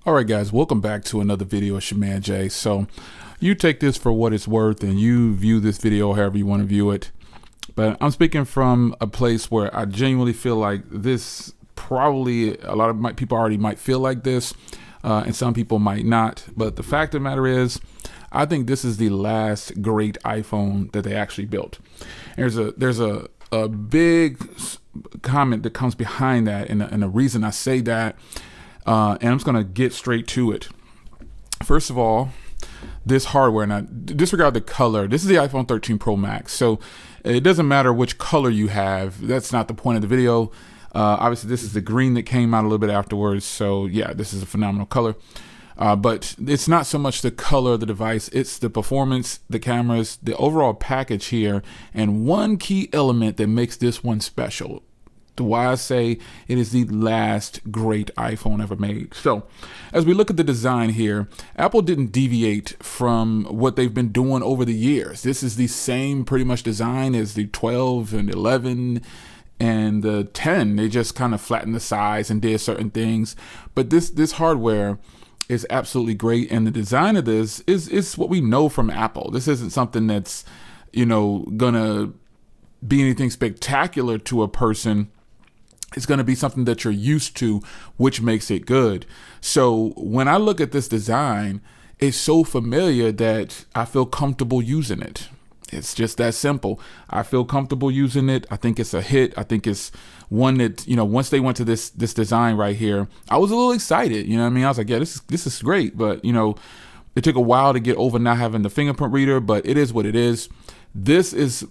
All right, guys, welcome back to another video. It's your man Jay. So you take this for what it's worth and you view this video however you want to view it. But I'm speaking from a place where I genuinely feel like this probably a lot of people already might feel like this, and some people might not. But the fact of the matter is, I think this is the last great iPhone that they actually built. There's a big comment that comes behind that, and the reason I say that. And I'm just going to get straight to it. First of all, this hardware, and I disregard the color. This is the iPhone 13 Pro Max. So it doesn't matter which color you have. That's not the point of the video. Obviously, this is the green that came out a little bit afterwards. So yeah, this is a phenomenal color. But it's not so much the color of the device. It's the performance, the cameras, the overall package here. And one key element that makes this one special. Why I say it is the last great iPhone ever made. So as we look at the design here, Apple didn't deviate from what they've been doing over the years. This is the same pretty much design as the 12 and 11 and the 10. They just kind of flattened the size and did certain things. But this hardware is absolutely great. And the design of this is what we know from Apple. This isn't something that's, gonna be anything spectacular to a person. It's going to be something that you're used to, which makes it good. So when I look at this design, it's so familiar that I feel comfortable using it. It's just that simple. I feel comfortable using it. I think it's a hit. I think it's one that, once they went to this design right here, I was a little excited. You know what I mean? I was like, yeah, this is great. But, it took a while to get over not having the fingerprint reader, but it is what it is. This is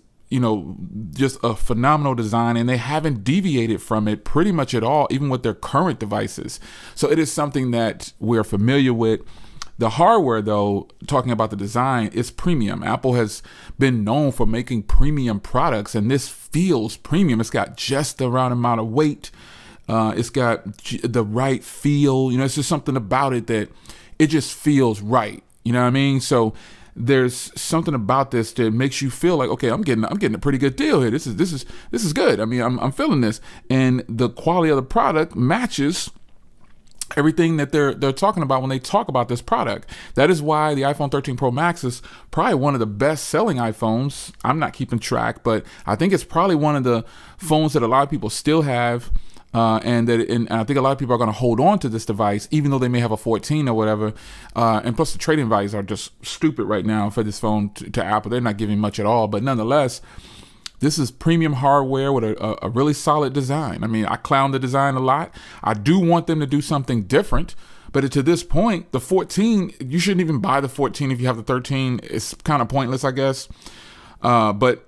just a phenomenal design, and they haven't deviated from it pretty much at all, even with their current devices. So it is something that we're familiar with. The hardware, though, talking about the design, is premium. Apple has been known for making premium products, and this feels premium. It's got just the right amount of weight. It's got the right feel. It's just something about it that it just feels right. You know what I mean? So there's something about this that makes you feel like, okay, I'm getting a pretty good deal here. This is good. I mean, I'm feeling this, and the quality of the product matches everything that they're talking about when they talk about this product. That is why the iPhone 13 Pro Max is probably one of the best selling iPhones. I'm not keeping track, but I think it's probably one of the phones that a lot of people still have. And I think a lot of people are going to hold on to this device, even though they may have a 14 or whatever. And plus, the trading values are just stupid right now for this phone to Apple. They're not giving much at all. But nonetheless, this is premium hardware with a really solid design. I mean, I clown the design a lot. I do want them to do something different. But to this point, the 14, you shouldn't even buy the 14 if you have the 13. It's kind of pointless, I guess. But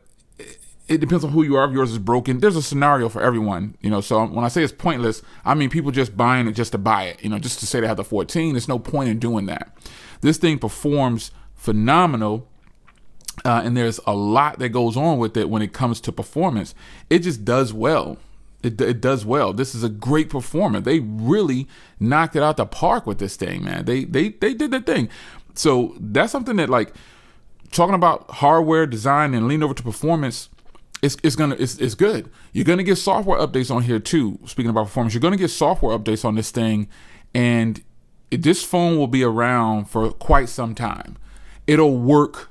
it depends on who you are. If yours is broken, there's a scenario for everyone, so when I say it's pointless, I mean people just buying it just to buy it, just to say they have the 14. There's no point in doing that. This thing performs phenomenal, and there's a lot that goes on with it when it comes to performance. It just does well. It does well. This is a great performer. They really knocked it out the park with this thing, man. They did their thing. So that's something that, like, talking about hardware design and lean over to performance, it's good. You're gonna get software updates on here too. Speaking about performance, you're gonna get software updates on this thing, and this phone will be around for quite some time. It'll work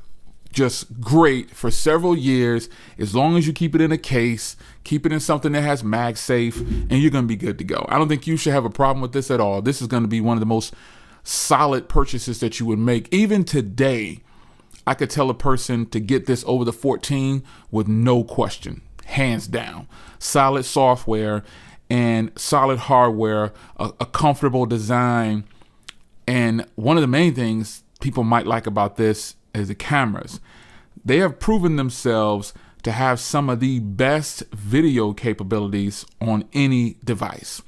just great for several years as long as you keep it in a case, keep it in something that has MagSafe, and you're gonna be good to go. I don't think you should have a problem with this at all. This is gonna be one of the most solid purchases that you would make. Even today, I could tell a person to get this over the 14 with no question, hands down. Solid software and solid hardware, a comfortable design. And one of the main things people might like about this is the cameras. They have proven themselves to have some of the best video capabilities on any device.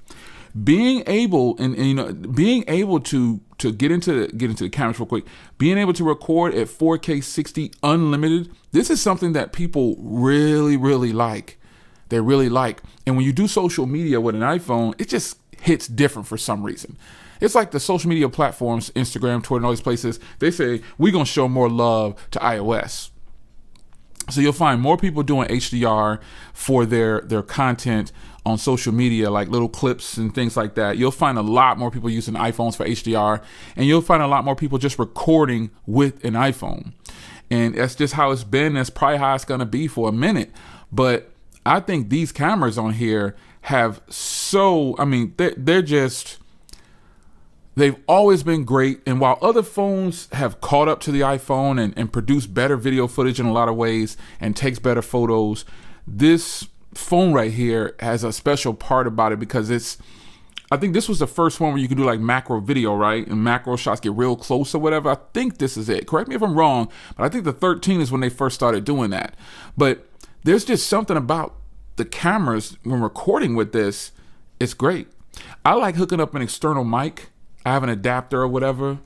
Being able to get into the cameras real quick, being able to record at 4K 60 unlimited, this is something that people really, really like. They really like. And when you do social media with an iPhone, it just hits different for some reason. It's like the social media platforms, Instagram, Twitter, and all these places, they say, we're going to show more love to iOS. So you'll find more people doing HDR for their content on social media, like little clips and things like that. You'll find a lot more people using iPhones for HDR, and you'll find a lot more people just recording with an iPhone. And that's just how it's been. That's probably how it's going to be for a minute. But I think these cameras on here have they've always been great. And while other phones have caught up to the iPhone and produce better video footage in a lot of ways and takes better photos, this phone right here has a special part about it because I think this was the first one where you could do like macro video, right? And macro shots get real close or whatever. I think this is it. Correct me if I'm wrong, but I think the 13 is when they first started doing that. But there's just something about the cameras when recording with this. It's great. I like hooking up an external mic. I have an adapter or whatever,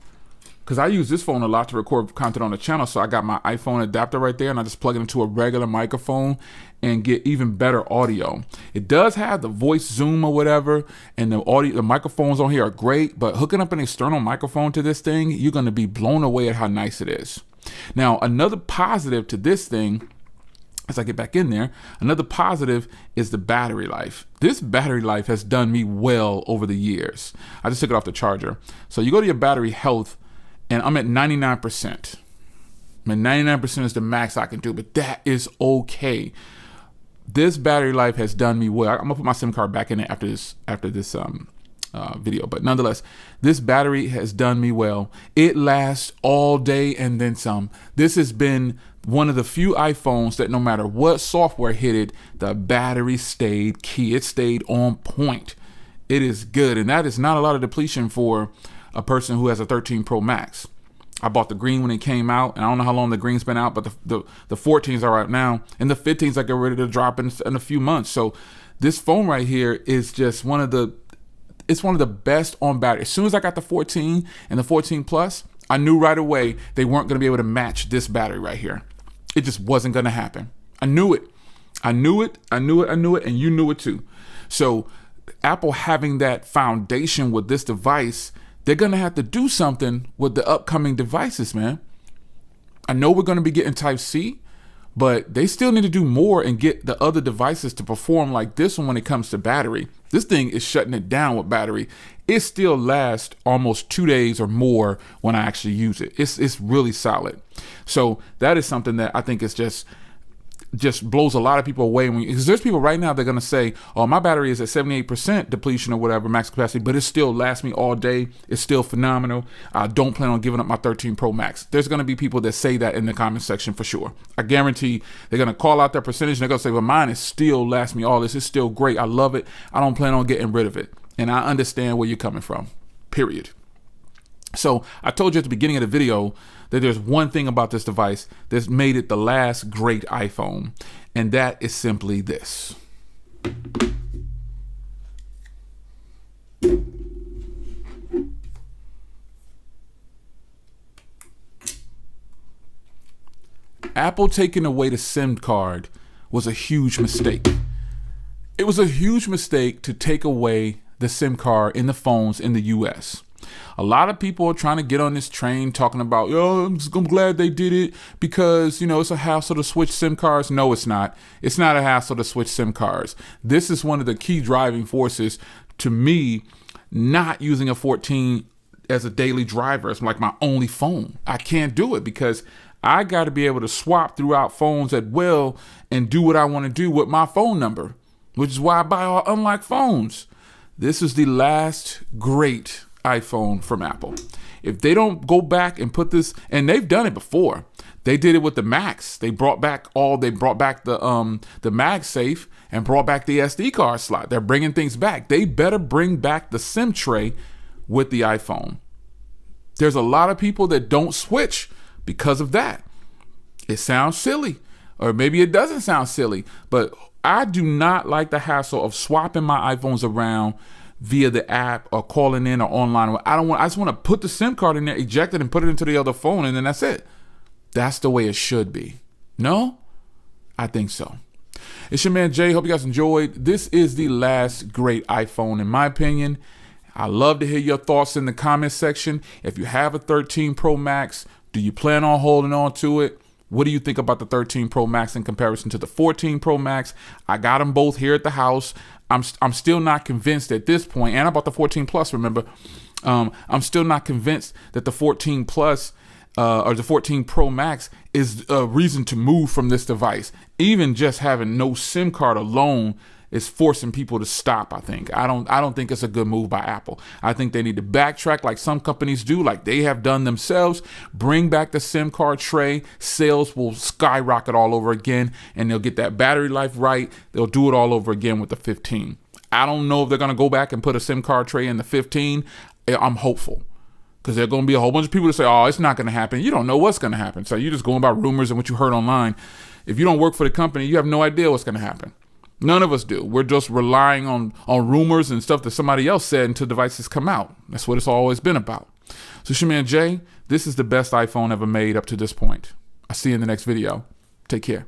because I use this phone a lot to record content on the channel. So I got my iPhone adapter right there, and I just plug it into a regular microphone and get even better audio. It does have the voice zoom or whatever, and the microphones on here are great, but hooking up an external microphone to this thing, you're going to be blown away at how nice it is. Now, another positive to this thing, as I get back in there, another positive is the battery life. This battery life has done me well over the years. I just took it off the charger. So you go to your battery health, and I'm at 99%. 99% is the max I can do, but that is okay. This battery life has done me well. I'm gonna put my SIM card back in it after this video, but nonetheless, this battery has done me well. It lasts all day and then some. This has been one of the few iPhones that no matter what software hit it, the battery stayed key. It stayed on point. It is good, and that is not a lot of depletion for a person who has a 13 Pro Max. I bought the green when it came out, and I don't know how long the green's been out, but the 14s are out now, and the 15s are getting ready to drop in a few months. So this phone right here is just one of the best on battery. As soon as I got the 14 and the 14 Plus, I knew right away they weren't going to be able to match this battery right here. It just wasn't going to happen. I knew it, and you knew it too. So Apple having that foundation with this device, they're going to have to do something with the upcoming devices, man. I know we're going to be getting Type-C, but they still need to do more and get the other devices to perform like this one when it comes to battery. This thing is shutting it down with battery. It still lasts almost 2 days or more when I actually use it. It's really solid. So that is something that I think is just blows a lot of people away. Because there's people right now that are going to say, oh, my battery is at 78% depletion or whatever, max capacity, but it still lasts me all day. It's still phenomenal. I don't plan on giving up my 13 Pro Max. There's going to be people that say that in the comment section for sure. I guarantee they're going to call out their percentage and they're going to say, well, mine is still lasts me all this. It's still great. I love it. I don't plan on getting rid of it. And I understand where you're coming from, period. So I told you at the beginning of the video that there's one thing about this device that's made it the last great iPhone, and that is simply this. Apple taking away the SIM card was a huge mistake. It was a huge mistake to take away the SIM card in the phones in the US. A lot of people are trying to get on this train talking about, I'm glad they did it because, it's a hassle to switch SIM cards. No, it's not. It's not a hassle to switch SIM cards. This is one of the key driving forces to me not using a 14 as a daily driver. It's like my only phone. I can't do it because I got to be able to swap throughout phones at will and do what I want to do with my phone number, which is why I buy all unlocked phones. This is the last great iPhone from Apple. If they don't go back and put this, and they've done it before. They did it with the Max. They brought back the MagSafe and brought back the SD card slot. They're bringing things back. They better bring back the SIM tray with the iPhone. There's a lot of people that don't switch because of that. It sounds silly, or maybe it doesn't sound silly, but I do not like the hassle of swapping my iPhones around via the app or calling in or online. I just want to put the SIM card in there, eject it, and put it into the other phone, and then that's it. That's the way it should be. No? I think so. It's your man Jay. Hope you guys enjoyed. This is the last great iPhone, in my opinion. I love to hear your thoughts in the comment section. If you have a 13 Pro Max, do you plan on holding on to it? What do you think about the 13 Pro Max in comparison to the 14 Pro Max? I got them both here at the house. I'm still not convinced at this point, and I bought the 14 Plus, remember. I'm still not convinced that the 14 Plus or the 14 Pro Max is a reason to move from this device. Even just having no SIM card alone is forcing people to stop, I think. I don't think it's a good move by Apple. I think they need to backtrack like some companies do, like they have done themselves. Bring back the SIM card tray. Sales will skyrocket all over again, and they'll get that battery life right. They'll do it all over again with the 15. I don't know if they're going to go back and put a SIM card tray in the 15. I'm hopeful, because there are going to be a whole bunch of people that say, oh, it's not going to happen. You don't know what's going to happen. So you're just going by rumors and what you heard online. If you don't work for the company, you have no idea what's going to happen. None of us do. We're just relying on rumors and stuff that somebody else said until devices come out. That's what it's always been about. So it's your man Jay. This is the best iPhone ever made up to this point. I'll see you in the next video. Take care.